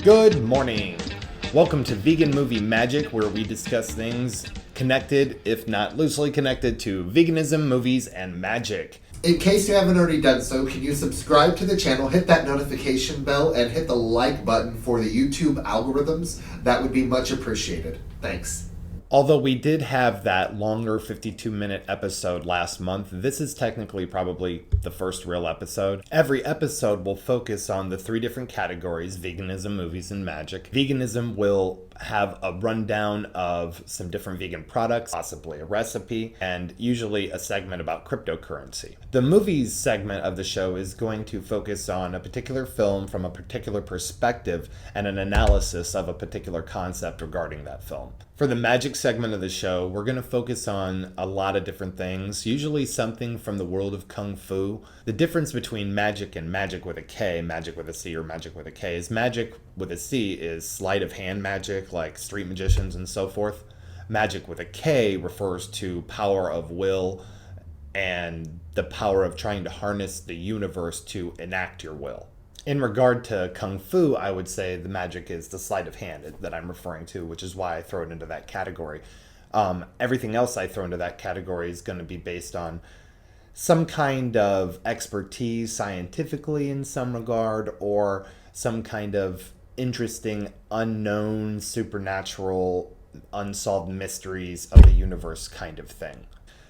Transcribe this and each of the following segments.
Good morning. Welcome to Vegan Movie Magic, where we discuss things connected, if not loosely connected, to veganism, movies, and magic. In case you haven't already done so, can you subscribe to the channel, hit that notification bell, and hit the like button for the YouTube algorithms? That would be much appreciated. Thanks. Although we did have that longer 52-minute episode last month, this is technically probably the first real episode. Every episode will focus on the three different categories: veganism, movies, and magic. Veganism will have a rundown of some different vegan products, possibly a recipe, and usually a segment about cryptocurrency. The movies segment of the show is going to focus on a particular film from a particular perspective and an analysis of a particular concept regarding that film. For the magic segment of the show, we're going to focus on a lot of different things, usually something from the world of Kung Fu. The difference between magic and magic with a K, magic with a C or magic with a K, is magic with a C is sleight of hand magic, like street magicians and so forth. Magic with a K refers to power of will and the power of trying to harness the universe to enact your will. In regard to Kung Fu, I would say the magic is the sleight of hand that I'm referring to, which is why I throw it into that category. Everything else I throw into that category is going to be based on some kind of expertise scientifically in some regard, or some kind of interesting, unknown, supernatural, unsolved mysteries of the universe kind of thing.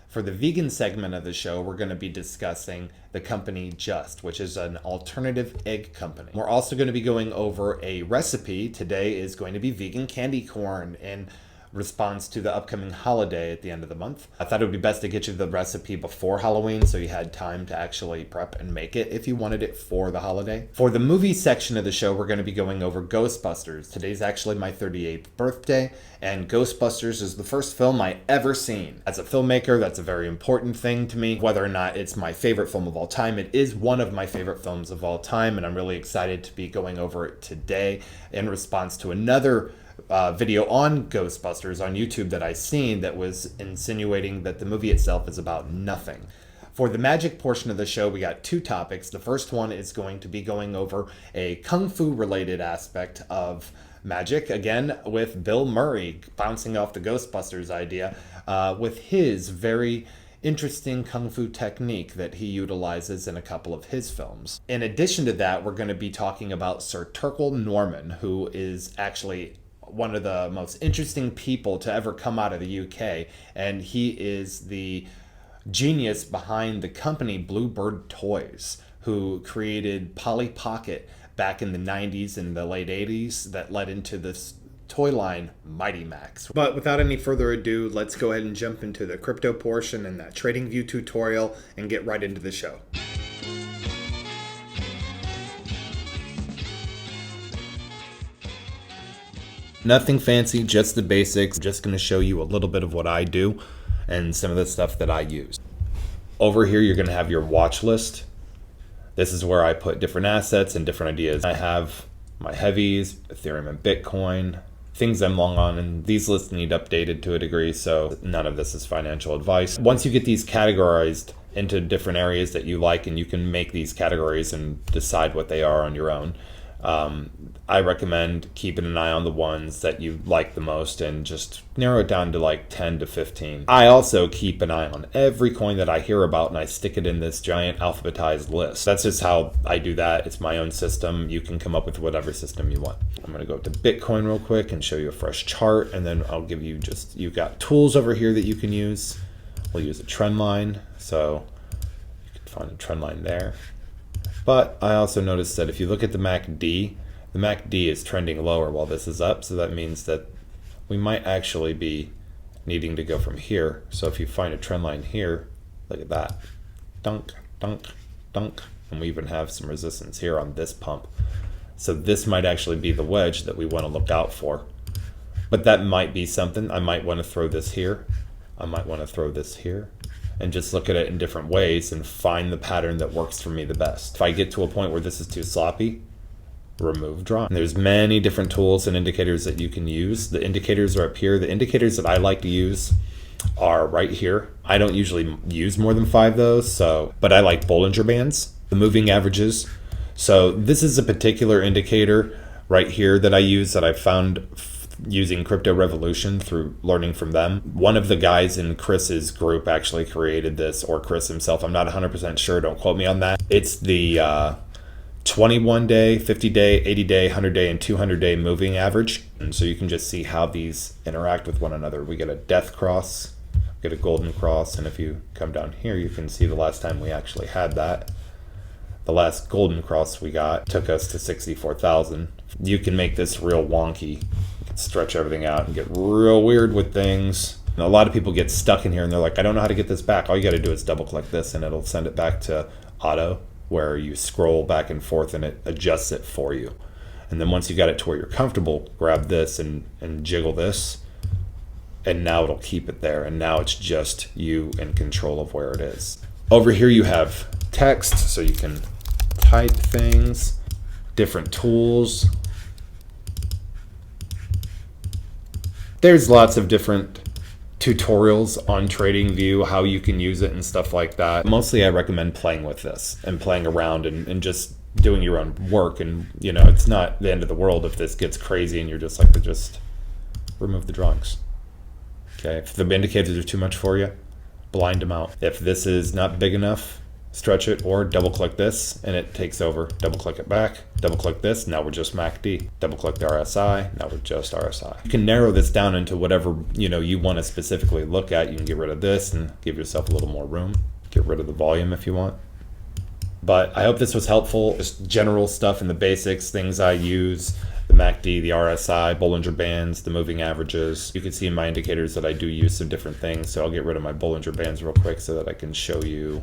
For the vegan segment of the show, we're going to be discussing the company Just, which is an alternative egg company. We're also going to be going over a recipe. Today is going to be vegan candy corn in response to the upcoming holiday at the end of the month. I thought it would be best to get you the recipe before Halloween so you had time to actually prep and make it if you wanted it for the holiday. For the movie section of the show, we're going to be going over Ghostbusters. Today's actually my 38th birthday, and Ghostbusters is the first film I ever seen. As a filmmaker, that's a very important thing to me. Whether or not it's my favorite film of all time, it is one of my favorite films of all time, and I'm really excited to be going over it today in response to another video on Ghostbusters on YouTube that I seen that was insinuating that the movie itself is about nothing. For the magic portion of the show, we got two topics. The first one is going to be going over a Kung Fu related aspect of magic, again with Bill Murray bouncing off the Ghostbusters idea with his very interesting Kung Fu technique that he utilizes in a couple of his films. In addition to that, we're going to be talking about Sir Turkle Norman, who is actually one of the most interesting people to ever come out of the UK, and he is the genius behind the company Bluebird Toys, who created Polly Pocket back in the 90s and the late 80s that led into this toy line Mighty Max. But without any further ado, let's go ahead and jump into the crypto portion and that TradingView tutorial and get right into the show. Nothing fancy, just the basics. I'm just going to show you a little bit of what I do and some of the stuff that I use. Over here, you're going to have your watch list. This is where I put different assets and different ideas. I have my heavies, Ethereum and Bitcoin, things I'm long on, and these lists need updated to a degree, so none of this is financial advice. Once you get these categorized into different areas that you like, and you can make these categories and decide what they are on your own, I recommend keeping an eye on the ones that you like the most and just narrow it down to like 10 to 15. I also keep an eye on every coin that I hear about, and I stick it in this giant alphabetized list. That's just how I do that. It's my own system. You can come up with whatever system you want. I'm going to go to Bitcoin real quick and show you a fresh chart, and then I'll give you you've got tools over here that you can use. We'll use a trend line, so you can find a trend line there. But I also noticed that if you look at the MACD is trending lower while this is up, so that means that we might actually be needing to go from here. So if you find a trend line here, look at that. Dunk, dunk, dunk. And we even have some resistance here on this pump. So this might actually be the wedge that we want to look out for. But that might be something. I might want to throw this here. I might want to throw this here. And just look at it in different ways and find the pattern that works for me the best. If I get to a point where this is too sloppy, remove draw. And there's many different tools and indicators that you can use. The indicators are up here. The indicators that I like to use are right here. I don't usually use more than 5 of those, but I like Bollinger Bands, the moving averages. So this is a particular indicator right here that I use that I found using Crypto Revolution through learning from them. One of the guys in Chris's group actually created this, or Chris himself. I'm not 100% sure. Don't quote me on that. It's the 21 day, 50 day, 80 day, 100 day, and 200 day moving average. And so you can just see how these interact with one another. We get a death cross, we get a golden cross, and if you come down here, you can see the last time we actually had that. The last golden cross we got took us to 64,000. You can make this real wonky. You can stretch everything out and get real weird with things. And a lot of people get stuck in here and they're like, I don't know how to get this back. All you got to do is double click this and it'll send it back to auto, where you scroll back and forth and it adjusts it for you. And then once you got it to where you're comfortable, grab this and jiggle this. And now it'll keep it there. And now it's just you in control of where it is. Over here you have text, so you can type things, different tools. There's lots of different tutorials on TradingView, how you can use it and stuff like that. Mostly I recommend playing with this and playing around and just doing your own work. And you know, it's not the end of the world if this gets crazy and you're just like, just remove the drawings. Okay, if the indicators are too much for you, blind them out. If this is not big enough, stretch it, or double click this and it takes over. Double click it back, double click this, now we're just MACD. Double click the RSI, now we're just RSI. You can narrow this down into whatever you want to specifically look at. You can get rid of this and give yourself a little more room. Get rid of the volume if you want. But I hope this was helpful. Just general stuff in the basics, things I use. The MACD, the RSI, Bollinger Bands, the moving averages. You can see in my indicators that I do use some different things. So I'll get rid of my Bollinger Bands real quick so that I can show you.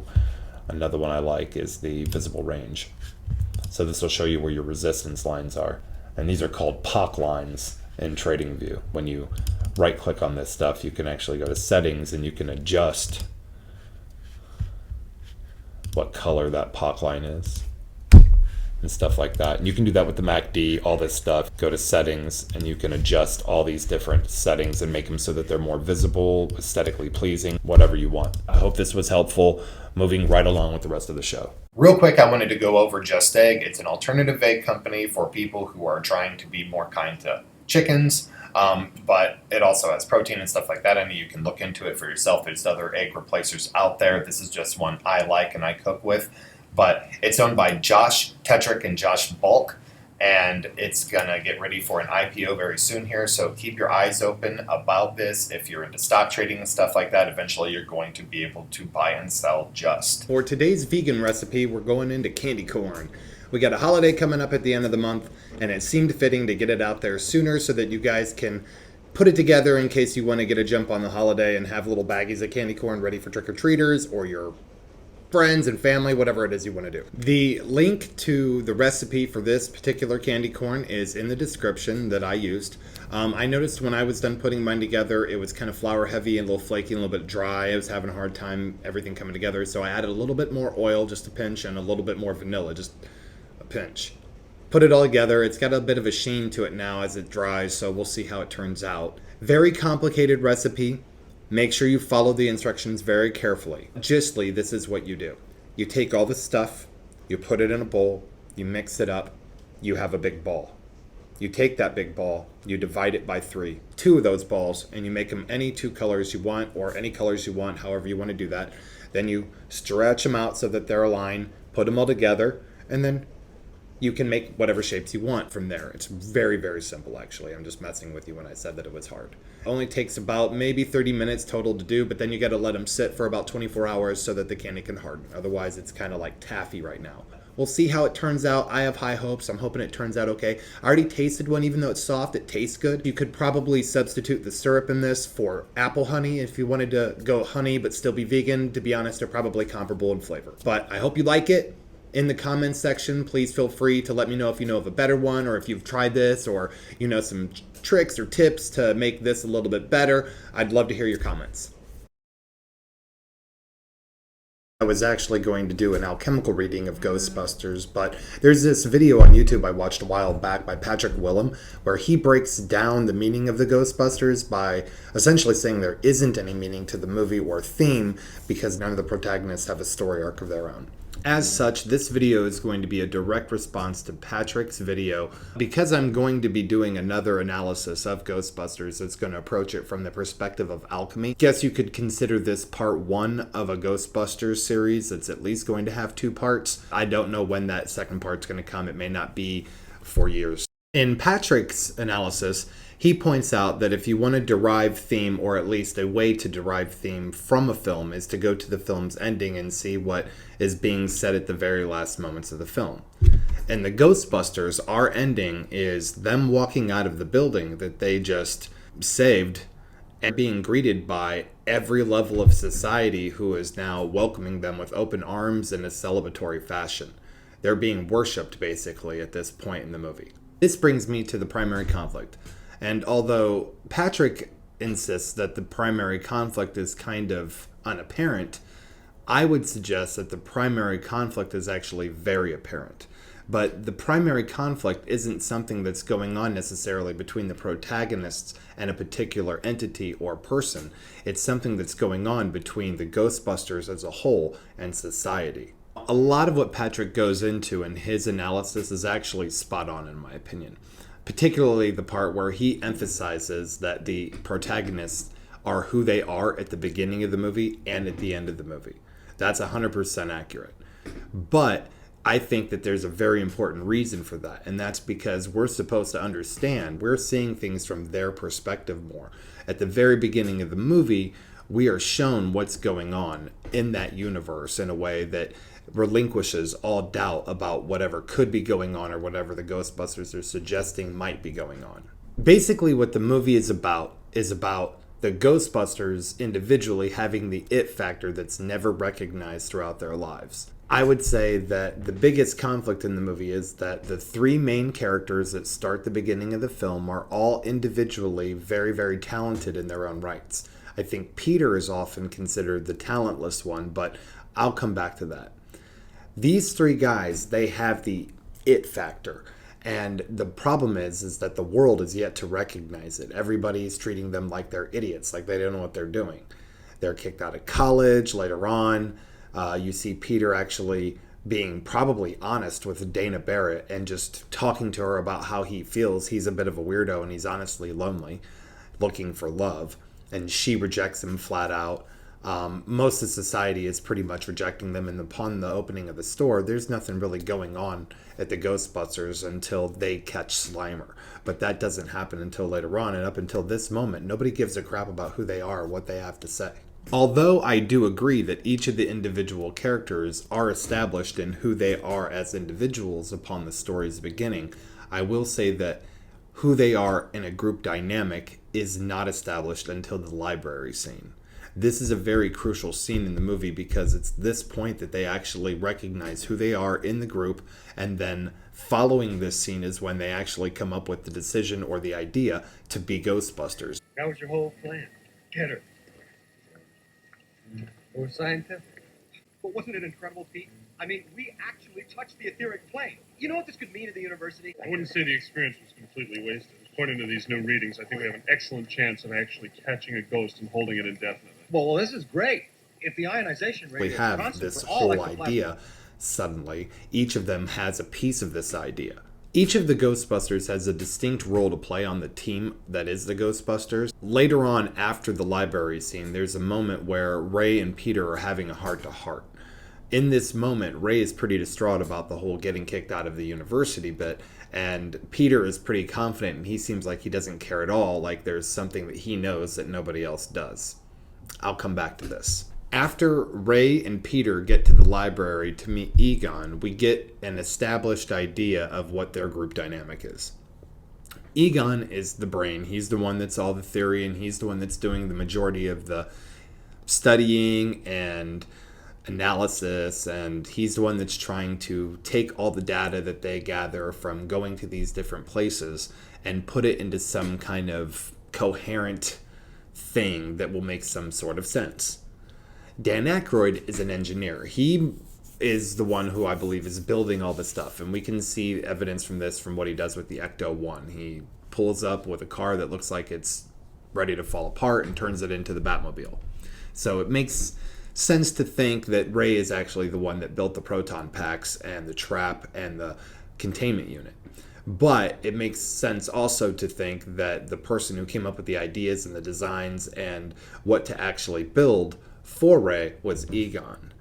Another one I like is the visible range. So this will show you where your resistance lines are. And these are called POC lines in TradingView. When you right click on this stuff, you can actually go to settings and you can adjust what color that POC line is and stuff like that. And you can do that with the MACD, all this stuff. Go to settings and you can adjust all these different settings and make them so that they're more visible, aesthetically pleasing, whatever you want. I hope this was helpful, moving right along with the rest of the show. Real quick, I wanted to go over Just Egg. It's an alternative egg company for people who are trying to be more kind to chickens, but it also has protein and stuff like that. I know you can look into it for yourself. There's other egg replacers out there. This is just one I like and I cook with. But it's owned by Josh Tetrick and Josh Bulk, and it's going to get ready for an IPO very soon here. So keep your eyes open about this. If you're into stock trading and stuff like that, eventually you're going to be able to buy and sell Just. For today's vegan recipe, we're going into candy corn. We got a holiday coming up at the end of the month, and it seemed fitting to get it out there sooner so that you guys can put it together in case you want to get a jump on the holiday and have little baggies of candy corn ready for trick-or-treaters or your friends and family, whatever it is you want to do. The link to the recipe for this particular candy corn is in the description that I used. I noticed when I was done putting mine together, it was kind of flour heavy and a little flaky and a little bit dry. I was having a hard time everything coming together, so I added a little bit more oil, just a pinch, and a little bit more vanilla, just a pinch. Put it all together. It's got a bit of a sheen to it now as it dries, so we'll see how it turns out. Very complicated recipe. Make sure you follow the instructions very carefully. Gistly, this is what you do. You take all the stuff, you put it in a bowl, you mix it up, you have a big ball. You take that big ball, you divide it by 3, 2 of those balls, and you make them any 2 colors you want, or any colors you want, however you want to do that. Then you stretch them out so that they're aligned, put them all together, and then you can make whatever shapes you want from there. It's very, very simple, actually. I'm just messing with you when I said that it was hard. It only takes about maybe 30 minutes total to do, but then you got to let them sit for about 24 hours so that the candy can harden. Otherwise, it's kind of like taffy right now. We'll see how it turns out. I have high hopes. I'm hoping it turns out okay. I already tasted one. Even though it's soft, it tastes good. You could probably substitute the syrup in this for apple honey if you wanted to go honey but still be vegan. To be honest, they're probably comparable in flavor. But I hope you like it. In the comments section, please feel free to let me know if you know of a better one, or if you've tried this, or you know some tricks or tips to make this a little bit better. I'd love to hear your comments. I was actually going to do an alchemical reading of Ghostbusters, but there's this video on YouTube I watched a while back by Patrick Willems where he breaks down the meaning of the Ghostbusters by essentially saying there isn't any meaning to the movie or theme because none of the protagonists have a story arc of their own. As such, this video is going to be a direct response to Patrick's video. Because I'm going to be doing another analysis of Ghostbusters that's going to approach it from the perspective of alchemy, guess you could consider this part 1 of a Ghostbusters series that's at least going to have 2 parts. I don't know when that second part's going to come. It may not be for years. In Patrick's analysis, he points out that if you want to derive theme, or at least a way to derive theme from a film, is to go to the film's ending and see what is being said at the very last moments of the film. And the Ghostbusters, our ending is them walking out of the building that they just saved and being greeted by every level of society who is now welcoming them with open arms in a celebratory fashion. They're being worshipped, basically, at this point in the movie. This brings me to the primary conflict. And although Patrick insists that the primary conflict is kind of unapparent, I would suggest that the primary conflict is actually very apparent. But the primary conflict isn't something that's going on necessarily between the protagonists and a particular entity or person. It's something that's going on between the Ghostbusters as a whole and society. A lot of what Patrick goes into in his analysis is actually spot on, in my opinion. Particularly the part where he emphasizes that the protagonists are who they are at the beginning of the movie and at the end of the movie. That's 100% accurate. But I think that there's a very important reason for that, and that's because we're supposed to understand, we're seeing things from their perspective more. At the very beginning of the movie, we are shown what's going on in that universe in a way that relinquishes all doubt about whatever could be going on or whatever the Ghostbusters are suggesting might be going on. Basically, what the movie is about the Ghostbusters individually having the it factor that's never recognized throughout their lives. I would say that the biggest conflict in the movie is that the 3 main characters that start the beginning of the film are all individually very, very talented in their own rights. I think Peter is often considered the talentless one, but I'll come back to that. These 3 guys, they have the it factor. And the problem is that the world is yet to recognize it. Everybody's treating them like they're idiots, like they don't know what they're doing. They're kicked out of college later on. You see Peter actually being probably honest with Dana Barrett and just talking to her about how he feels. He's a bit of a weirdo and he's honestly lonely, looking for love. And she rejects him flat out. Most of society is pretty much rejecting them, and upon the opening of the store, there's nothing really going on at the Ghostbusters until they catch Slimer. But that doesn't happen until later on, and up until this moment, nobody gives a crap about who they are or what they have to say. Although I do agree that each of the individual characters are established in who they are as individuals upon the story's beginning, I will say that who they are in a group dynamic is not established until the library scene. This is a very crucial scene in the movie because it's this point that they actually recognize who they are in the group, and then following this scene is when they actually come up with the decision or the idea to be Ghostbusters. That was your whole plan. Get her. Or scientific. But wasn't it incredible, Pete? I mean, we actually touched the etheric plane. You know what this could mean to the university? I wouldn't say the experience was completely wasted. According to these new readings, I think we have an excellent chance of actually catching a ghost and holding it indefinitely. Well, this is great. If the ionization rate We is have constant this for all whole idea suddenly. Each of them has a piece of this idea. Each of the Ghostbusters has a distinct role to play on the team that is the Ghostbusters. Later on, after the library scene, there's a moment where Ray and Peter are having a heart-to-heart. In this moment, Ray is pretty distraught about the whole getting kicked out of the university bit, and Peter is pretty confident, and he seems like he doesn't care at all, like there's something that he knows that nobody else does. I'll come back to this. After Ray and Peter get to the library to meet Egon, we get an established idea of what their group dynamic is. Egon is the brain. He's the one that's all the theory, and he's the one that's doing the majority of the studying and analysis, and he's the one that's trying to take all the data that they gather from going to these different places and put it into some kind of coherent thing that will make some sort of sense. Dan Aykroyd is an engineer. He is the one who I believe is building all the stuff, and we can see evidence from this from what he does with the Ecto-1. He pulls up with a car that looks like it's ready to fall apart and turns it into the Batmobile. So it makes sense to think that Ray is actually the one that built the proton packs and the trap and the containment unit. But it makes sense also to think that the person who came up with the ideas and the designs and what to actually build for Ray was Egon.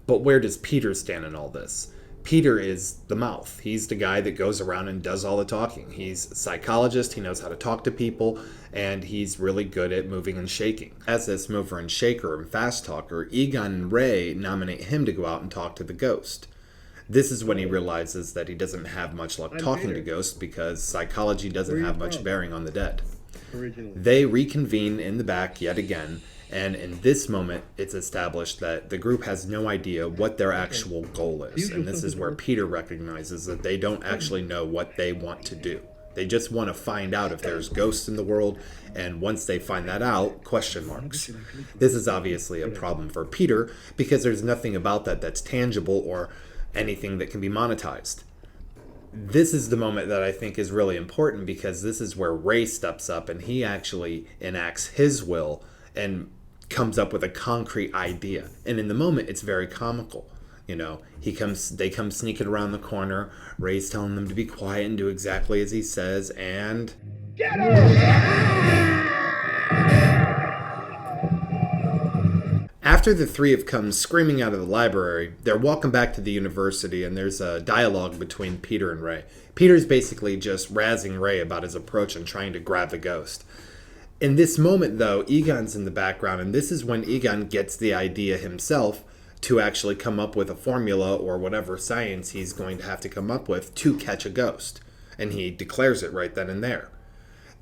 But where does Peter stand in all this? Peter is the mouth. He's the guy that goes around and does all the talking. He's a psychologist, he knows how to talk to people, and he's really good at moving and shaking. As this mover and shaker and fast talker, Egon and Ray nominate him to go out and talk to the ghost. This is when he realizes that he doesn't have much luck talking to ghosts because psychology doesn't have much bearing on the dead. They reconvene in the back yet again, and in this moment, it's established that the group has no idea what their actual goal is. And this is where Peter recognizes that they don't actually know what they want to do. They just want to find out if there's ghosts in the world, and once they find that out, question marks. This is obviously a problem for Peter because there's nothing about that that's tangible or anything that can be monetized. This is the moment that I think is really important because this is where Ray steps up and he actually enacts his will and comes up with a concrete idea. And in the moment, it's very comical. You know, they come sneaking around the corner. Ray's telling them to be quiet and do exactly as he says, and Get him! after the three have come screaming out of the library, they're walking back to the university, and there's a dialogue between Peter and Ray. Peter's basically just razzing Ray about his approach and trying to grab the ghost. In this moment, though, Egon's in the background, and this is when Egon gets the idea himself to actually come up with a formula or whatever science he's going to have to come up with to catch a ghost. And he declares it right then and there.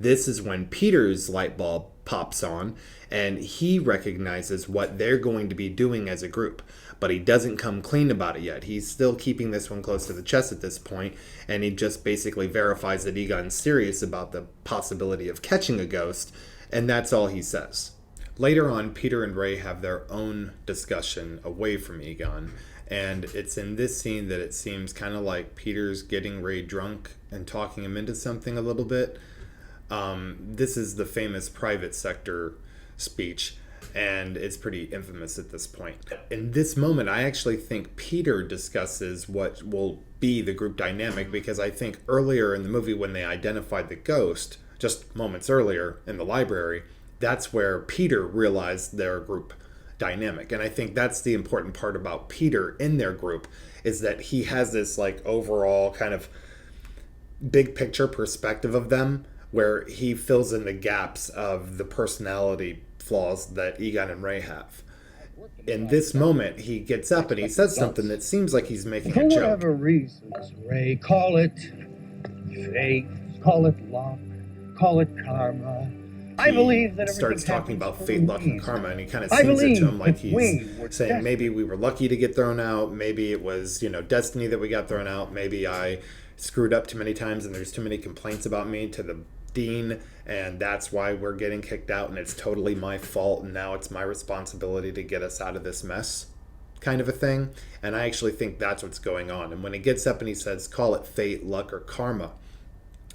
This is when Peter's light bulb pops on, and he recognizes what they're going to be doing as a group. But he doesn't come clean about it yet. He's still keeping this one close to the chest at this point, and he just basically verifies that Egon's serious about the possibility of catching a ghost, and that's all he says. Later on, Peter and Ray have their own discussion away from Egon, and it's in this scene that it seems kind of like Peter's getting Ray drunk and talking him into something a little bit. This is the famous private sector speech, and it's pretty infamous at this point. In this moment, I actually think Peter discusses what will be the group dynamic, because I think earlier in the movie when they identified the ghost, just moments earlier in the library, that's where Peter realized their group dynamic. And I think that's the important part about Peter in their group, is that he has this like overall kind of big picture perspective of them, where he fills in the gaps of the personality flaws that Egon and Ray have. In this moment, he gets up and he says something that seems like he's making a joke. For whatever reasons, Ray, call it fate, call it luck, call it karma. I believe that he starts talking about fate, luck, and karma, and he kind of I sings it believe to him like if he's we were saying, destined- maybe we were lucky to get thrown out, maybe it was, destiny that we got thrown out, maybe I screwed up too many times and there's too many complaints about me to the dean, and that's why we're getting kicked out, and it's totally my fault, and now it's my responsibility to get us out of this mess, kind of a thing. And I actually think that's what's going on. And when he gets up and he says, call it fate, luck, or karma,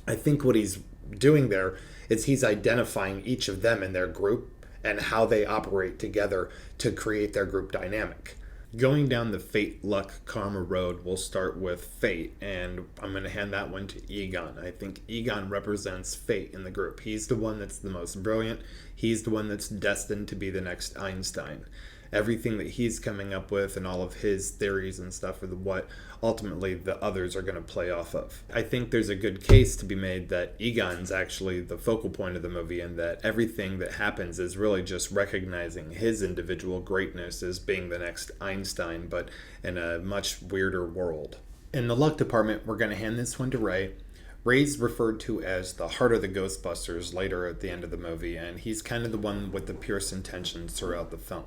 I think what he's doing there is he's identifying each of them in their group and how they operate together to create their group dynamic. Going down the fate, luck, karma road, we'll start with fate, and I'm going to hand that one to Egon. I think Egon represents fate in the group. He's the one that's the most brilliant. He's the one that's destined to be the next Einstein. Everything that he's coming up with and all of his theories and stuff are what ultimately the others are going to play off of. I think there's a good case to be made that Egon's actually the focal point of the movie, and that everything that happens is really just recognizing his individual greatness as being the next Einstein, but in a much weirder world. In the luck department, we're going to hand this one to Ray. Ray's referred to as the heart of the Ghostbusters later at the end of the movie, and he's kind of the one with the purest intentions throughout the film.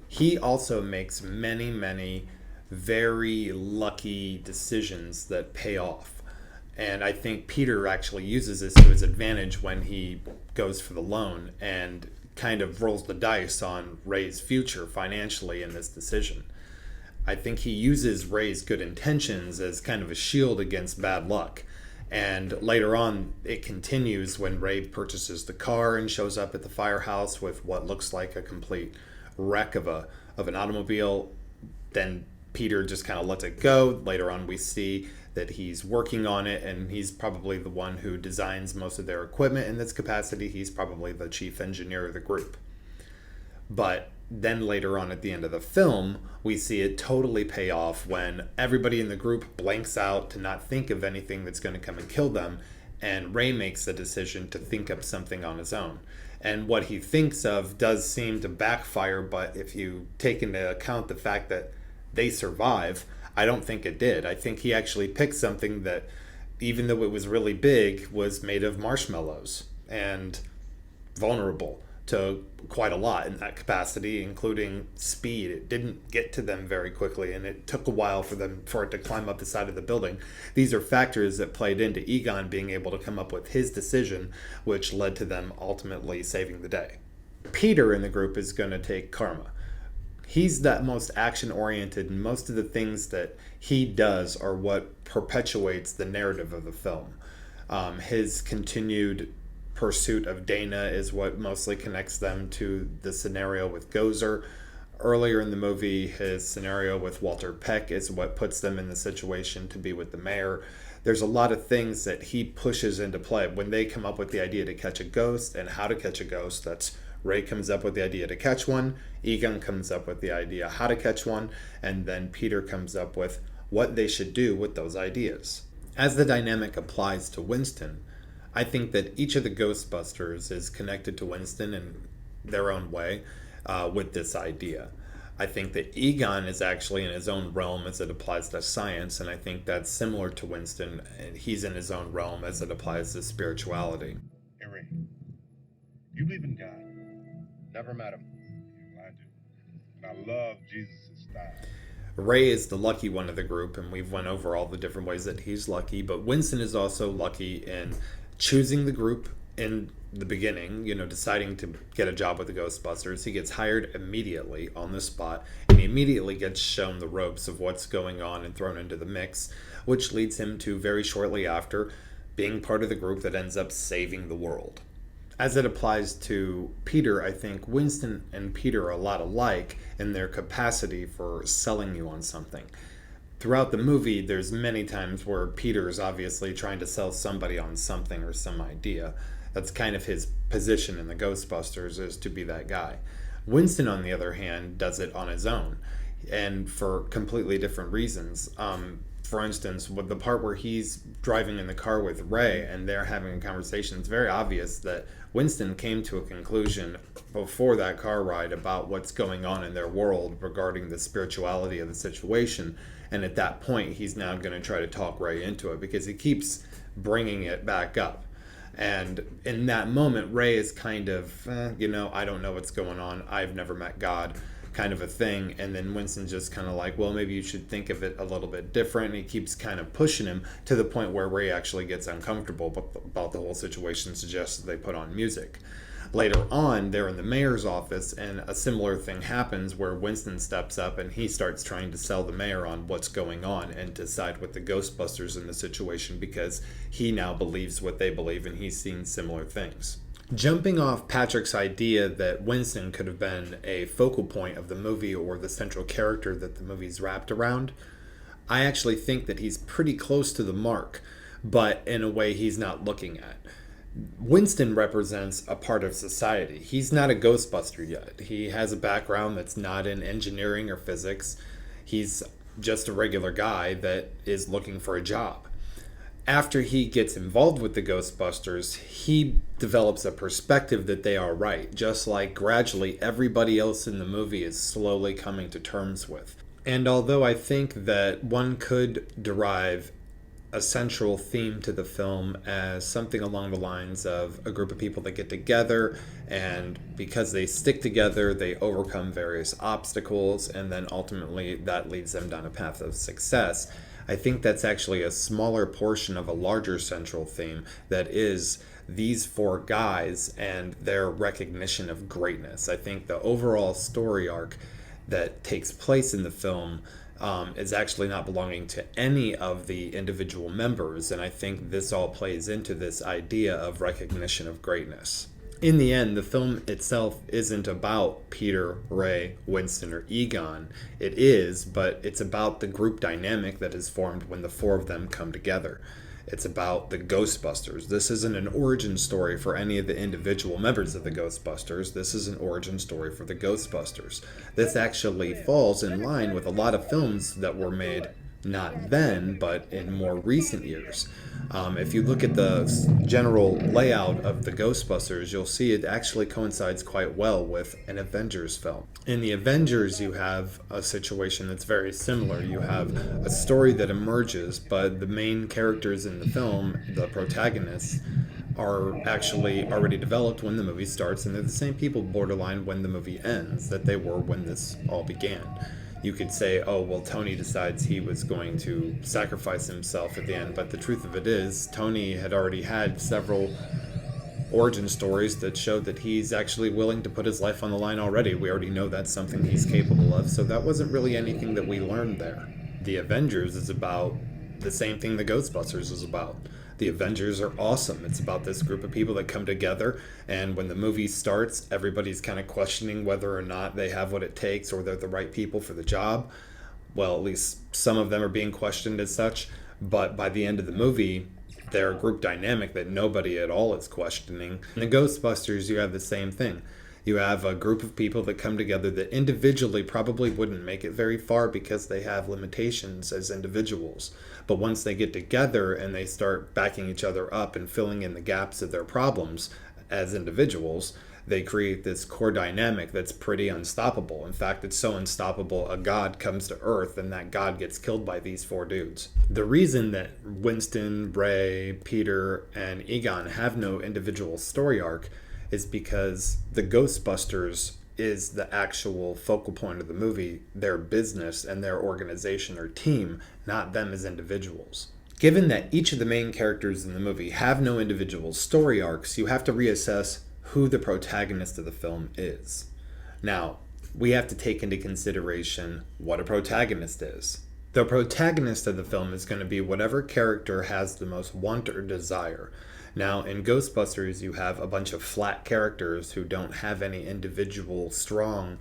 He also makes many, many very lucky decisions that pay off. And I think Peter actually uses this to his advantage when he goes for the loan and kind of rolls the dice on Ray's future financially in this decision. I think he uses Ray's good intentions as kind of a shield against bad luck. And later on, it continues when Ray purchases the car and shows up at the firehouse with what looks like a complete wreck of an automobile. Then Peter just kind of lets it go. Later on, we see that he's working on it, and he's probably the one who designs most of their equipment in this capacity. He's probably the chief engineer of the group. But then later on at the end of the film, we see it totally pay off when everybody in the group blanks out to not think of anything that's going to come and kill them, and Ray makes the decision to think up something on his own. And what he thinks of does seem to backfire, but if you take into account the fact that they survive, I don't think it did. I think he actually picked something that, even though it was really big, was made of marshmallows and vulnerable to quite a lot in that capacity, including speed. It didn't get to them very quickly, and it took a while for it to climb up the side of the building. These are factors that played into Egon being able to come up with his decision, which led to them ultimately saving the day. Peter in the group is going to take Karma. He's that most action-oriented, and most of the things that he does are what perpetuates the narrative of the film. His continued pursuit of Dana is what mostly connects them to the scenario with Gozer. Earlier in the movie, his scenario with Walter Peck is what puts them in the situation to be with the mayor. There's a lot of things that he pushes into play. When they come up with the idea to catch a ghost and how to catch a ghost, that's Ray comes up with the idea to catch one, Egon comes up with the idea how to catch one, and then Peter comes up with what they should do with those ideas. As the dynamic applies to Winston, I think that each of the Ghostbusters is connected to Winston in their own way with this idea. I think that Egon is actually in his own realm as it applies to science, and I think that's similar to Winston, and he's in his own realm as it applies to spirituality. Hey, Ray, you believe in God? Never met him. I do. And I love Jesus' style. Ray is the lucky one of the group, and we've went over all the different ways that he's lucky, but Winston is also lucky in choosing the group in the beginning, deciding to get a job with the Ghostbusters. He gets hired immediately on the spot, and he immediately gets shown the ropes of what's going on and thrown into the mix, which leads him to very shortly after being part of the group that ends up saving the world. As it applies to Peter, I think Winston and Peter are a lot alike in their capacity for selling you on something. Throughout the movie, there's many times where Peter is obviously trying to sell somebody on something or some idea. That's kind of his position in the Ghostbusters, is to be that guy. Winston, on the other hand, does it on his own, and for completely different reasons. For instance, with the part where he's driving in the car with Ray and they're having a conversation, it's very obvious that Winston came to a conclusion before that car ride about what's going on in their world regarding the spirituality of the situation. And at that point, he's now going to try to talk Ray into it because he keeps bringing it back up. And in that moment, Ray is kind of, I don't know what's going on. I've never met God, kind of a thing. And then Winston's just kind of like, well, maybe you should think of it a little bit different. And he keeps kind of pushing him to the point where Ray actually gets uncomfortable about the whole situation, suggests that they put on music. Later on, they're in the mayor's office, and a similar thing happens where Winston steps up and he starts trying to sell the mayor on what's going on and to side with the Ghostbusters in the situation because he now believes what they believe and he's seen similar things. Jumping off Patrick's idea that Winston could have been a focal point of the movie or the central character that the movie's wrapped around, I actually think that he's pretty close to the mark, but in a way he's not looking at. Winston represents a part of society. He's not a Ghostbuster yet. He has a background that's not in engineering or physics. He's just a regular guy that is looking for a job. After he gets involved with the Ghostbusters, he develops a perspective that they are right, just like gradually everybody else in the movie is slowly coming to terms with. And although I think that one could derive a central theme to the film as something along the lines of a group of people that get together, and because they stick together, they overcome various obstacles, and then ultimately that leads them down a path of success. I think that's actually a smaller portion of a larger central theme that is these four guys and their recognition of greatness. I think the overall story arc that takes place in the film is actually not belonging to any of the individual members, and I think this all plays into this idea of recognition of greatness. In the end, the film itself isn't about Peter, Ray, Winston, or Egon. It is, but it's about the group dynamic that is formed when the four of them come together. It's about the Ghostbusters. This isn't an origin story for any of the individual members of the Ghostbusters. This is an origin story for the Ghostbusters. This actually falls in line with a lot of films that were made not then, but in more recent years. If you look at the general layout of the Ghostbusters, you'll see it actually coincides quite well with an Avengers film. In the Avengers, you have a situation that's very similar. You have a story that emerges, but the main characters in the film, the protagonists, are actually already developed when the movie starts, and they're the same people borderline when the movie ends that they were when this all began. You could say, oh, well, Tony decides he was going to sacrifice himself at the end, but the truth of it is, Tony had already had several origin stories that showed that he's actually willing to put his life on the line already. We already know that's something he's capable of, so that wasn't really anything that we learned there. The Avengers is about the same thing the Ghostbusters is about. The Avengers are awesome. It's about this group of people that come together, and when the movie starts, everybody's kind of questioning whether or not they have what it takes or they're the right people for the job. Well, at least some of them are being questioned as such, but by the end of the movie, they're a group dynamic that nobody at all is questioning. In the Ghostbusters, you have the same thing. You have a group of people that come together that individually probably wouldn't make it very far because they have limitations as individuals. But once they get together and they start backing each other up and filling in the gaps of their problems as individuals, they create this core dynamic that's pretty unstoppable. In fact, it's so unstoppable, a god comes to Earth and that god gets killed by these four dudes. The reason that Winston, Ray, Peter, and Egon have no individual story arc is because the Ghostbusters is the actual focal point of the movie, their business and their organization or team, not them as individuals. Given that each of the main characters in the movie have no individual story arcs, you have to reassess who the protagonist of the film is. Now, we have to take into consideration what a protagonist is. The protagonist of the film is going to be whatever character has the most want or desire. Now, in Ghostbusters, you have a bunch of flat characters who don't have any individual strong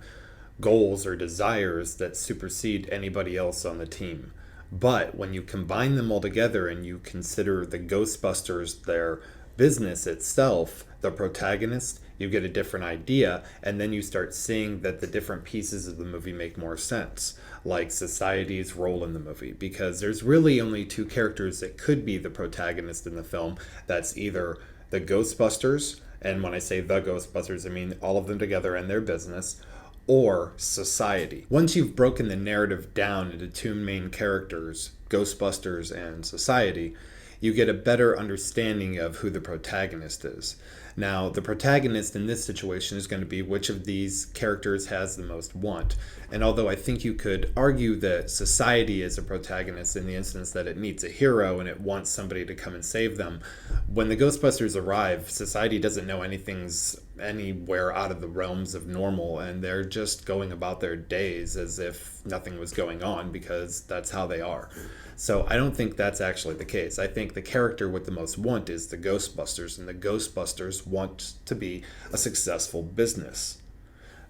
goals or desires that supersede anybody else on the team. But when you combine them all together and you consider the Ghostbusters, their business itself, the protagonist, you get a different idea, and then you start seeing that the different pieces of the movie make more sense, like society's role in the movie, because there's really only two characters that could be the protagonist in the film. That's either the Ghostbusters, and when I say the Ghostbusters, I mean all of them together and their business, or society. Once you've broken the narrative down into two main characters, Ghostbusters and society, you get a better understanding of who the protagonist is. Now, the protagonist in this situation is going to be which of these characters has the most want. And although I think you could argue that society is a protagonist in the instance that it needs a hero and it wants somebody to come and save them, when the Ghostbusters arrive, society doesn't know anything's anywhere out of the realms of normal, and they're just going about their days as if nothing was going on because that's how they are. So I don't think that's actually the case. I think the character with the most want is the Ghostbusters, and the Ghostbusters want to be a successful business.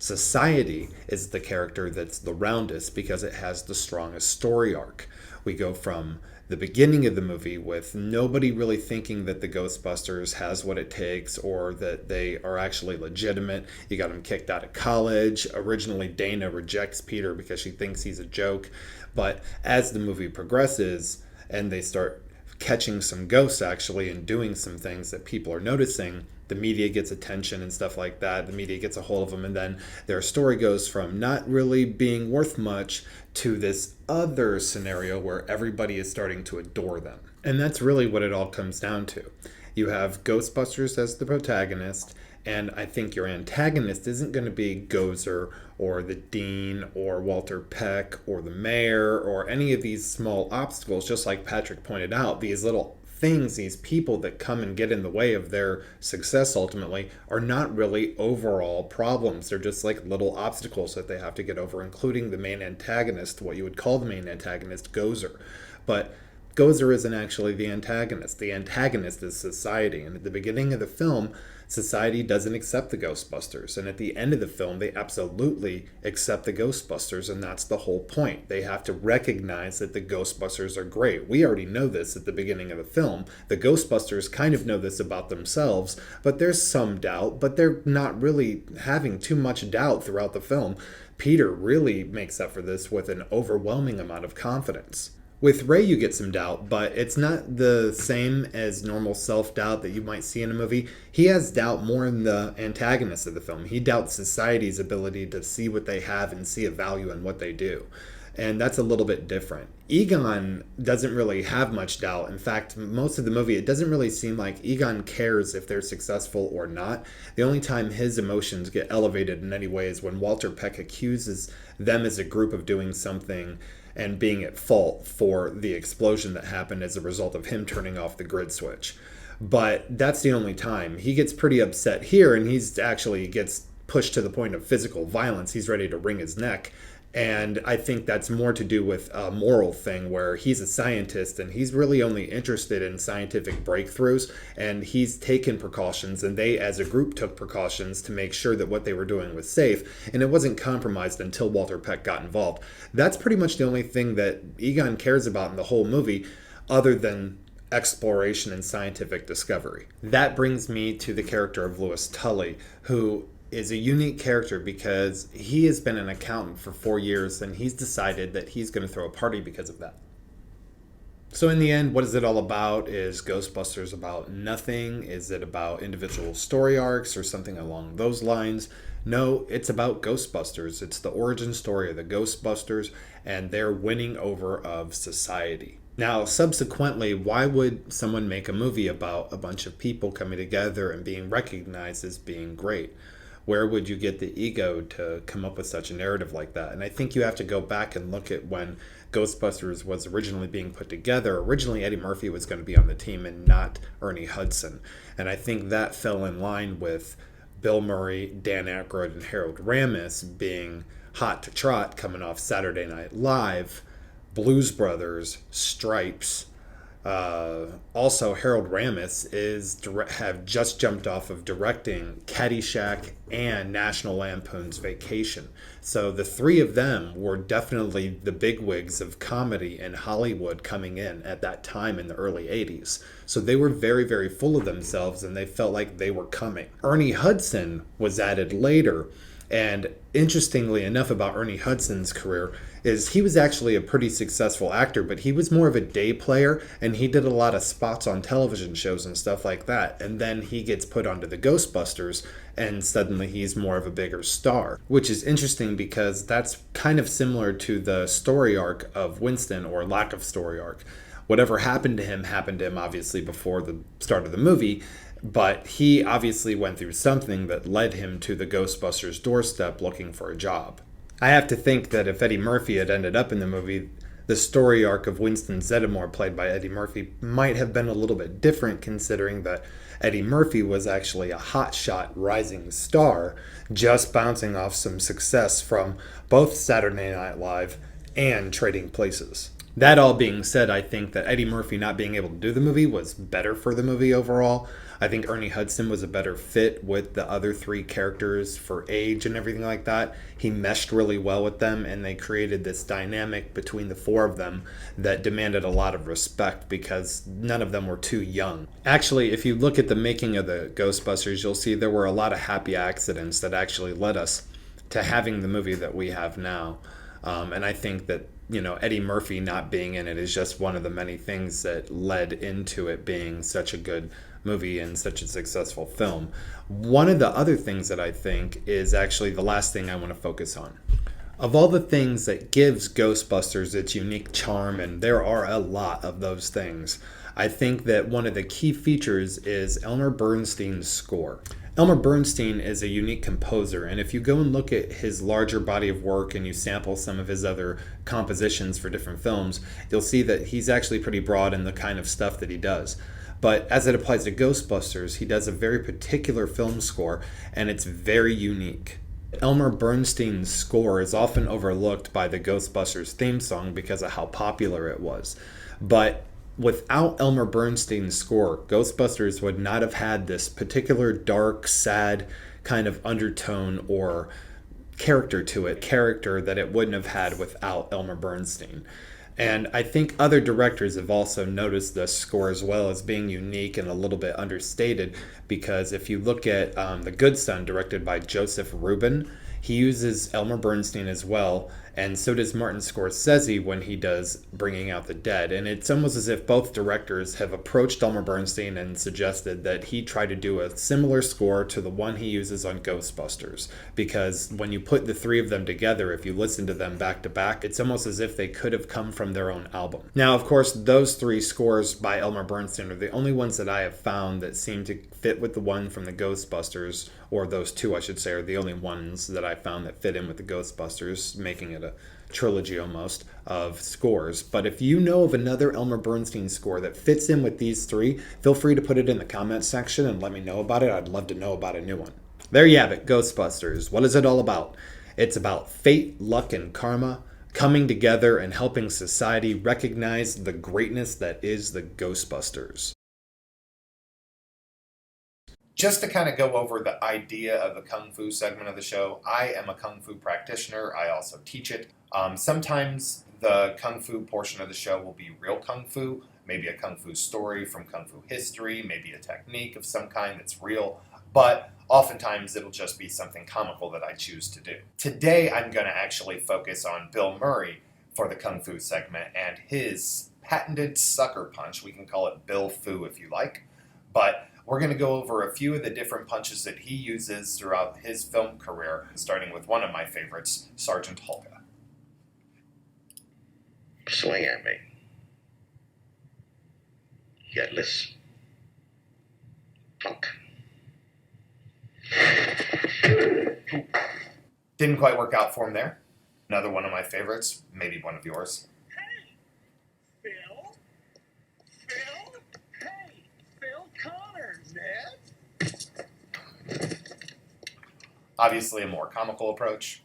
Society is the character that's the roundest because it has the strongest story arc. We go from the beginning of the movie with nobody really thinking that the Ghostbusters has what it takes or that they are actually legitimate. You got them kicked out of college. Originally, Dana rejects Peter because she thinks he's a joke. But as the movie progresses and they start catching some ghosts actually and doing some things that people are noticing, the media gets attention and stuff like that. The media gets a hold of them, and then their story goes from not really being worth much to this other scenario where everybody is starting to adore them. And that's really what it all comes down to. You have Ghostbusters as the protagonist, and I think your antagonist isn't going to be Gozer or the Dean or Walter Peck or the mayor or any of these small obstacles. Just like Patrick pointed out, these little things, these people that come and get in the way of their success ultimately, are not really overall problems. They're just like little obstacles that they have to get over, including the main antagonist, what you would call the main antagonist, Gozer. But Gozer isn't actually the antagonist. The antagonist is society. And at the beginning of the film, society doesn't accept the Ghostbusters. And at the end of the film, they absolutely accept the Ghostbusters. And that's the whole point. They have to recognize that the Ghostbusters are great. We already know this at the beginning of the film. The Ghostbusters kind of know this about themselves, but there's some doubt, but they're not really having too much doubt throughout the film. Peter really makes up for this with an overwhelming amount of confidence. With Ray, you get some doubt, but it's not the same as normal self-doubt that you might see in a movie. He has doubt more in the antagonist of the film. He doubts society's ability to see what they have and see a value in what they do. And that's a little bit different. Egon doesn't really have much doubt. In fact, most of the movie, it doesn't really seem like Egon cares if they're successful or not. The only time his emotions get elevated in any way is when Walter Peck accuses them as a group of doing something and being at fault for the explosion that happened as a result of him turning off the grid switch. But that's the only time. He gets pretty upset here, and he's actually gets pushed to the point of physical violence. He's ready to wring his neck. And I think that's more to do with a moral thing where he's a scientist and he's really only interested in scientific breakthroughs, and he's taken precautions, and they as a group took precautions to make sure that what they were doing was safe, and it wasn't compromised until Walter Peck got involved. That's pretty much the only thing that Egon cares about in the whole movie other than exploration and scientific discovery. That brings me to the character of Louis Tully, who is a unique character because he has been an accountant for 4 years, and he's decided that he's going to throw a party because of that. So in the end, what is it all about? Is Ghostbusters about nothing? Is it about individual story arcs or something along those lines? No, it's about Ghostbusters. It's the origin story of the Ghostbusters and their winning over of society. Now, subsequently, why would someone make a movie about a bunch of people coming together and being recognized as being great? Where would you get the ego to come up with such a narrative like that? And I think you have to go back and look at when Ghostbusters was originally being put together. Originally, Eddie Murphy was going to be on the team and not Ernie Hudson. And I think that fell in line with Bill Murray, Dan Aykroyd, and Harold Ramis being hot to trot coming off Saturday Night Live, Blues Brothers, Stripes. Also, Harold Ramis have just jumped off of directing Caddyshack and National Lampoon's Vacation. So the three of them were definitely the bigwigs of comedy in Hollywood coming in at that time in the early 80s. So they were very, very full of themselves, and they felt like they were coming. Ernie Hudson was added later. And interestingly enough about Ernie Hudson's career is he was actually a pretty successful actor, but he was more of a day player, and he did a lot of spots on television shows and stuff like that. And then he gets put onto the Ghostbusters, and suddenly he's more of a bigger star, which is interesting because that's kind of similar to the story arc of Winston, or lack of story arc. Whatever happened to him obviously before the start of the movie, but he obviously went through something that led him to the Ghostbusters' doorstep looking for a job. I have to think that if Eddie Murphy had ended up in the movie, the story arc of Winston Zeddemore, played by Eddie Murphy, might have been a little bit different, considering that Eddie Murphy was actually a hotshot rising star, just bouncing off some success from both Saturday Night Live and Trading Places. That all being said, I think that Eddie Murphy not being able to do the movie was better for the movie overall. I think Ernie Hudson was a better fit with the other three characters for age and everything like that. He meshed really well with them, and they created this dynamic between the four of them that demanded a lot of respect because none of them were too young. Actually, if you look at the making of the Ghostbusters, you'll see there were a lot of happy accidents that actually led us to having the movie that we have now. And I think that, Eddie Murphy not being in it is just one of the many things that led into it being such a good movie and such a successful film. One of the other things that I think is actually the last thing I want to focus on. Of all the things that gives Ghostbusters its unique charm, and there are a lot of those things, I think that one of the key features is Elmer Bernstein's score. Elmer Bernstein is a unique composer, and if you go and look at his larger body of work and you sample some of his other compositions for different films, you'll see that he's actually pretty broad in the kind of stuff that he does. But as it applies to Ghostbusters, he does a very particular film score, and it's very unique. Elmer Bernstein's score is often overlooked by the Ghostbusters theme song because of how popular it was. But Without Elmer Bernstein's score, Ghostbusters would not have had this particular dark, sad kind of undertone or character to it, character that it wouldn't have had without Elmer Bernstein. And I think other directors have also noticed this score as well as being unique and a little bit understated, because if you look at The Good Son, directed by Joseph Rubin, he uses Elmer Bernstein as well, and so does Martin Scorsese when he does Bringing Out the Dead. And it's almost as if both directors have approached Elmer Bernstein and suggested that he try to do a similar score to the one he uses on Ghostbusters. Because when you put the three of them together, if you listen to them back to back, it's almost as if they could have come from their own album. Now, of course, those three scores by Elmer Bernstein are the only ones that I have found that seem to fit with the one from the Ghostbusters, or those two, I should say, are the only ones that I found that fit in with the Ghostbusters, making it a trilogy almost of scores. But if you know of another Elmer Bernstein score that fits in with these three, feel free to put it in the comments section and let me know about it. I'd love to know about a new one. There you have it, Ghostbusters. What is it all about? It's about fate, luck, and karma coming together and helping society recognize the greatness that is the Ghostbusters. Just to kind of go over the idea of the Kung Fu segment of the show, I am a Kung Fu practitioner. I also teach it. Sometimes the Kung Fu portion of the show will be real Kung Fu, maybe a Kung Fu story from Kung Fu history, maybe a technique of some kind that's real, but oftentimes it'll just be something comical that I choose to do. Today I'm going to actually focus on Bill Murray for the Kung Fu segment and his patented sucker punch. We can call it Bill Fu if you like, but we're going to go over a few of the different punches that he uses throughout his film career, starting with one of my favorites, Sergeant Hulka. Swing at me. Headless. Punk. Didn't quite work out for him there. Another one of my favorites, maybe one of yours. Hey, Phil? Phil? Hey, Phil Connor, Ned? Obviously a more comical approach.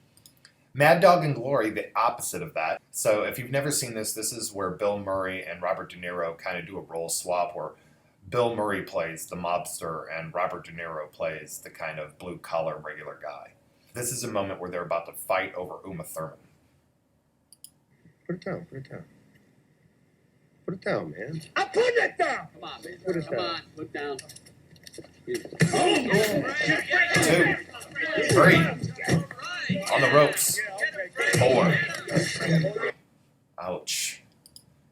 Mad Dog and Glory, the opposite of that. So if you've never seen this, this is where Bill Murray and Robert De Niro kind of do a role swap where Bill Murray plays the mobster and Robert De Niro plays the kind of blue-collar regular guy. This is a moment where they're about to fight over Uma Thurman. Put it down, put it down. Put it down, man. I'm putting it down! Come on, man. Put it Come down. on, put down. 2, 3, on the ropes, 4. Ouch.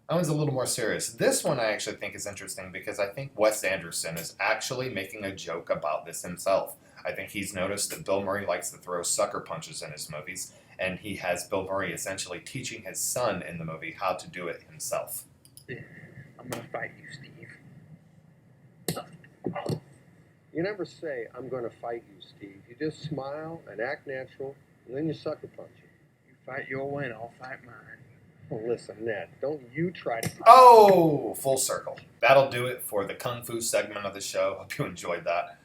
That one's a little more serious. This one I actually think is interesting because I think Wes Anderson is actually making a joke about this himself. I think he's noticed that Bill Murray likes to throw sucker punches in his movies, and he has Bill Murray essentially teaching his son in the movie how to do it himself. I'm gonna fight you, Steve. You never say, I'm gonna fight you, Steve. You just smile and act natural, and then you sucker punch it. You fight your way, and I'll fight mine. Oh, listen, Ned, don't you try to... Oh, full circle. That'll do it for the Kung Fu segment of the show. Hope you enjoyed that.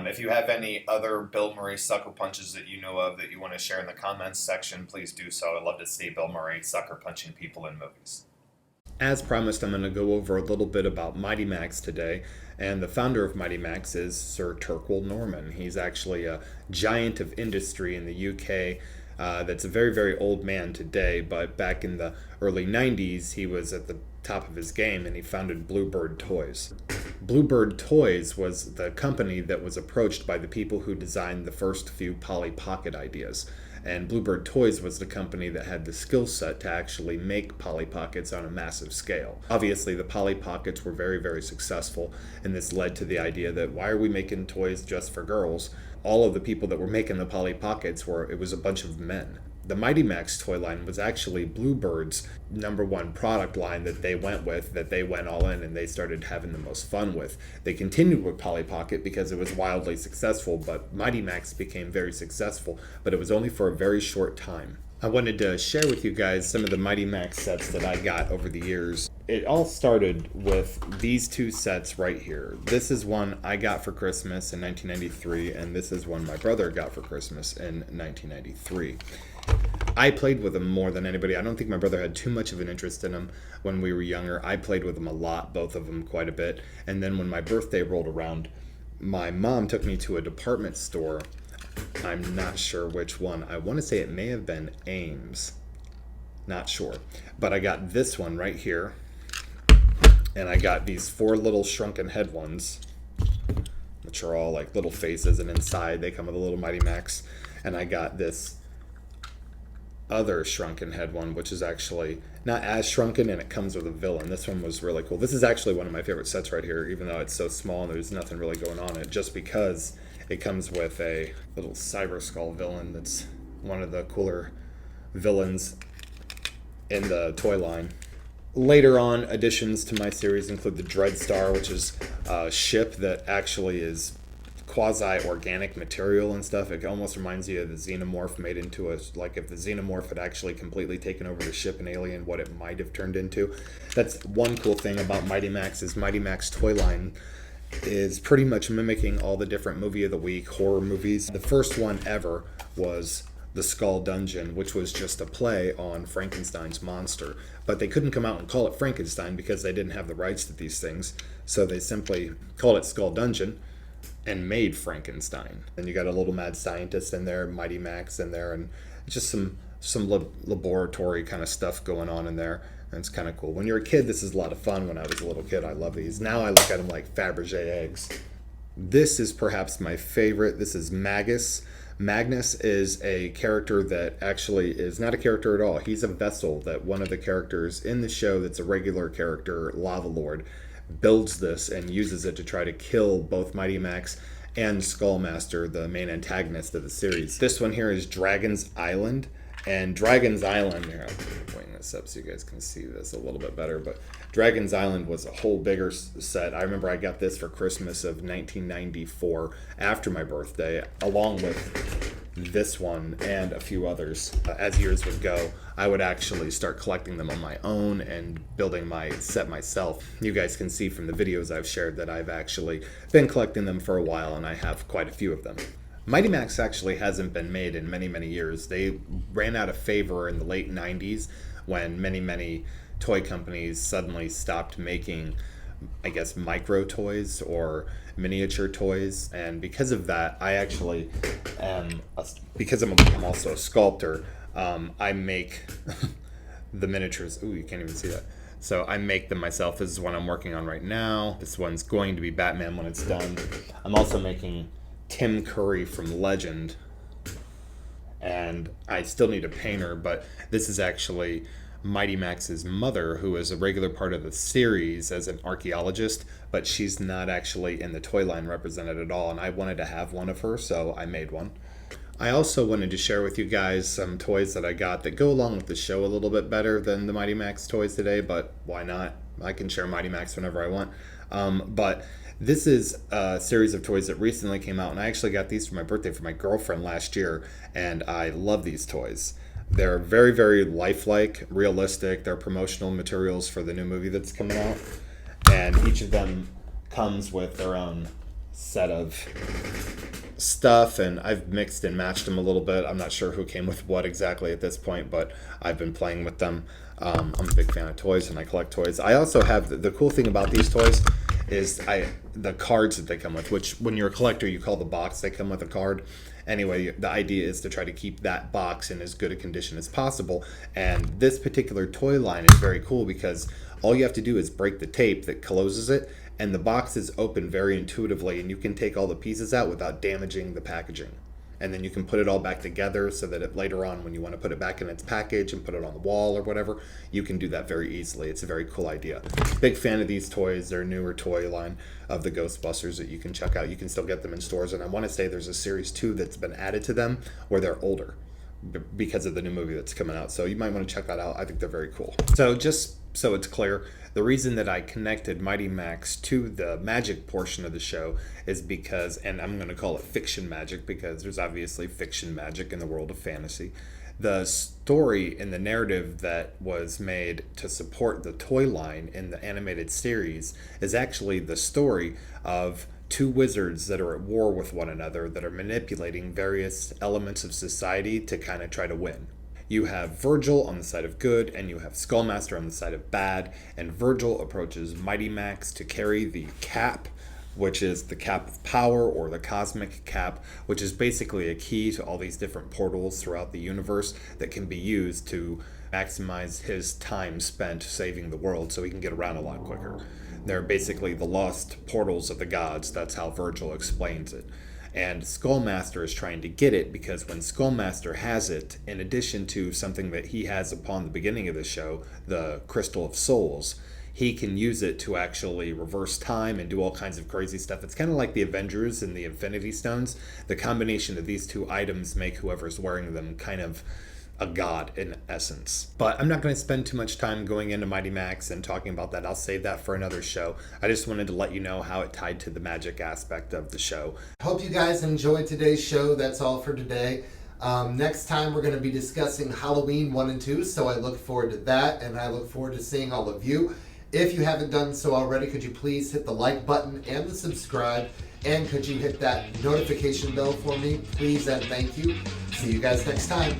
If you have any other Bill Murray sucker punches that you know of that you want to share in the comments section, please do so. I'd love to see Bill Murray sucker punching people in movies. As promised, I'm going to go over a little bit about Mighty Max today, and the founder of Mighty Max is Sir Turkwell Norman. He's actually a giant of industry in the UK that's a very, very old man today, but back in the early 90s, he was at the top of his game, and he founded Bluebird Toys. Bluebird Toys was the company that was approached by the people who designed the first few Polly Pocket ideas. And Bluebird Toys was the company that had the skill set to actually make Polly Pockets on a massive scale. Obviously, the Polly Pockets were very, very successful, and this led to the idea that why are we making toys just for girls? All of the people that were making the Polly Pockets it was a bunch of men. The Mighty Max toy line was actually Bluebird's #1 product line that they went with, that they went all in and they started having the most fun with. They continued with Polly Pocket because it was wildly successful, but Mighty Max became very successful, but it was only for a very short time. I wanted to share with you guys some of the Mighty Max sets that I got over the years. It all started with these two sets right here. This is one I got for Christmas in 1993, and this is one my brother got for Christmas in 1993. I played with them more than anybody. I don't think my brother had too much of an interest in them when we were younger. I played with them a lot, both of them quite a bit. And then when my birthday rolled around, my mom took me to a department store. I'm not sure which one. I want to say it may have been Ames. Not sure. But I got this one right here. And I got these 4 little shrunken head ones, which are all like little faces, and inside they come with a little Mighty Max. And I got this other shrunken head one, which is actually not as shrunken, and it comes with a villain. This one was really cool. This is actually one of my favorite sets right here, even though it's so small and there's nothing really going on it, just because it comes with a little Cyber Skull villain that's one of the cooler villains in the toy line. Later on, additions to my series include the Dreadstar, which is a ship that actually is quasi-organic material and stuff. It almost reminds you of the Xenomorph made into like if the Xenomorph had actually completely taken over the ship in Alien, what it might have turned into. That's one cool thing about Mighty Max, is Mighty Max toy line is pretty much mimicking all the different movie of the week horror movies. The first one ever was The Skull Dungeon, which was just a play on Frankenstein's monster. But they couldn't come out and call it Frankenstein because they didn't have the rights to these things. So they simply called it Skull Dungeon and made Frankenstein. And you got a little mad scientist in there, Mighty Max in there, and just some laboratory kind of stuff going on in there. And it's kind of cool. When you're a kid, this is a lot of fun. When I was a little kid, I love these. Now I look at them like Fabergé eggs. This is perhaps my favorite. This is Magus. Magnus is a character that actually is not a character at all. He's a vessel that one of the characters in the show that's a regular character, Lava Lord, builds this and uses it to try to kill both Mighty Max and Skullmaster, the main antagonist of the series. This one here is Dragon's Island. And Dragon's Island, here, I'll bring this up so you guys can see this a little bit better, but Dragon's Island was a whole bigger set. I remember I got this for Christmas of 1994 after my birthday, along with this one and a few others. As years would go, I would actually start collecting them on my own and building my set myself. You guys can see from the videos I've shared that I've actually been collecting them for a while, and I have quite a few of them. Mighty Max actually hasn't been made in many, many years. They ran out of favor in the late 90s when many toy companies suddenly stopped making, I guess, micro toys or miniature toys. And because of that, I actually am, because I'm also a sculptor, I make the miniatures. Ooh, you can't even see that. So I make them myself. This is one I'm working on right now. This one's going to be Batman when it's done. I'm also making Tim Curry from Legend, and I still need a painter, but this is actually Mighty Max's mother, who is a regular part of the series as an archaeologist, but she's not actually in the toy line represented at all, and I wanted to have one of her, so I made one. I also wanted to share with you guys some toys that I got that go along with the show a little bit better than the Mighty Max toys today, but why not? I can share Mighty Max whenever I want. But this is a series of toys that recently came out, and I actually got these for my birthday for my girlfriend last year, and I love these toys. They're very, very lifelike, realistic. They're promotional materials for the new movie that's coming out, and each of them comes with their own set of stuff, and I've mixed and matched them a little bit. I'm not sure who came with what exactly at this point, but I've been playing with them. I'm a big fan of toys, and I collect toys. I also have the cool thing about these toys is the cards that they come with, which when you're a collector, you call the box. They come with a card. Anyway, the idea is to try to keep that box in as good a condition as possible. And this particular toy line is very cool because all you have to do is break the tape that closes it, and the box is open very intuitively, and you can take all the pieces out without damaging the packaging. And then you can put it all back together so that later on, when you want to put it back in its package and put it on the wall or whatever, you can do that very easily. It's a very cool idea. Big fan of these toys. They're a newer toy line of the Ghostbusters that you can check out. You can still get them in stores, and I want to say there's a series 2 that's been added to them where they're older because of the new movie that's coming out. So you might want to check that out. I think they're very cool. So just so it's clear, the reason that I connected Mighty Max to the magic portion of the show is because, and I'm going to call it fiction magic because there's obviously fiction magic in the world of fantasy. The story and the narrative that was made to support the toy line in the animated series is actually the story of 2 wizards that are at war with one another that are manipulating various elements of society to kind of try to win. You have Virgil on the side of good, and you have Skullmaster on the side of bad, and Virgil approaches Mighty Max to carry the cap, which is the cap of power, or the cosmic cap, which is basically a key to all these different portals throughout the universe that can be used to maximize his time spent saving the world so he can get around a lot quicker. They're basically the lost portals of the gods. That's how Virgil explains it. And Skullmaster is trying to get it because when Skullmaster has it, in addition to something that he has upon the beginning of the show, the Crystal of Souls, he can use it to actually reverse time and do all kinds of crazy stuff. It's kind of like the Avengers and the Infinity Stones. The combination of these two items make whoever's wearing them kind of a god in essence. But I'm not going to spend too much time going into Mighty Max and talking about that. I'll save that for another show. I just wanted to let you know how it tied to the magic aspect of the show. Hope you guys enjoyed today's show. That's all for today. Next time we're going to be discussing Halloween 1 and 2, so I look forward to that, and I look forward to seeing all of you. If you haven't done so already, could you please hit the like button and the subscribe, and could you hit that notification bell for me, please and thank you. See you guys next time.